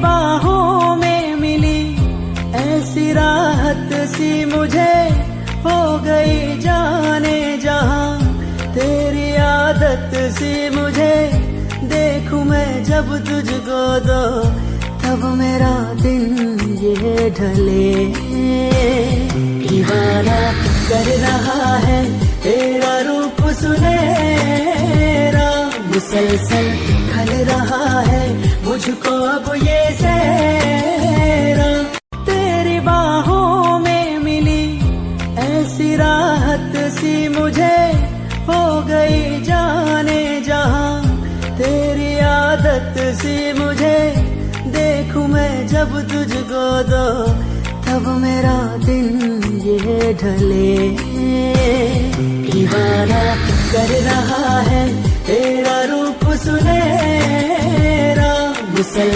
बाहों में मिली ऐसी राहत सी मुझे हो गई जाने जहां, तेरी आदत सी मुझे देखूं मैं जब तुझको दो तब मेरा दिन ये ढले। दीवाना कर रहा है तेरा रूप सुनहरा, मुसलसल खल रहा है मुझको अब ये सहरा। तेरी बाहों में मिली ऐसी राहत सी मुझे हो गई जाने जहां, तेरी आदत सी मुझे देखूं मैं जब तुझको दो तब मेरा दिन ये ढले। दीवाना कर रहा है तेरा रूप सुनहरा, मुसल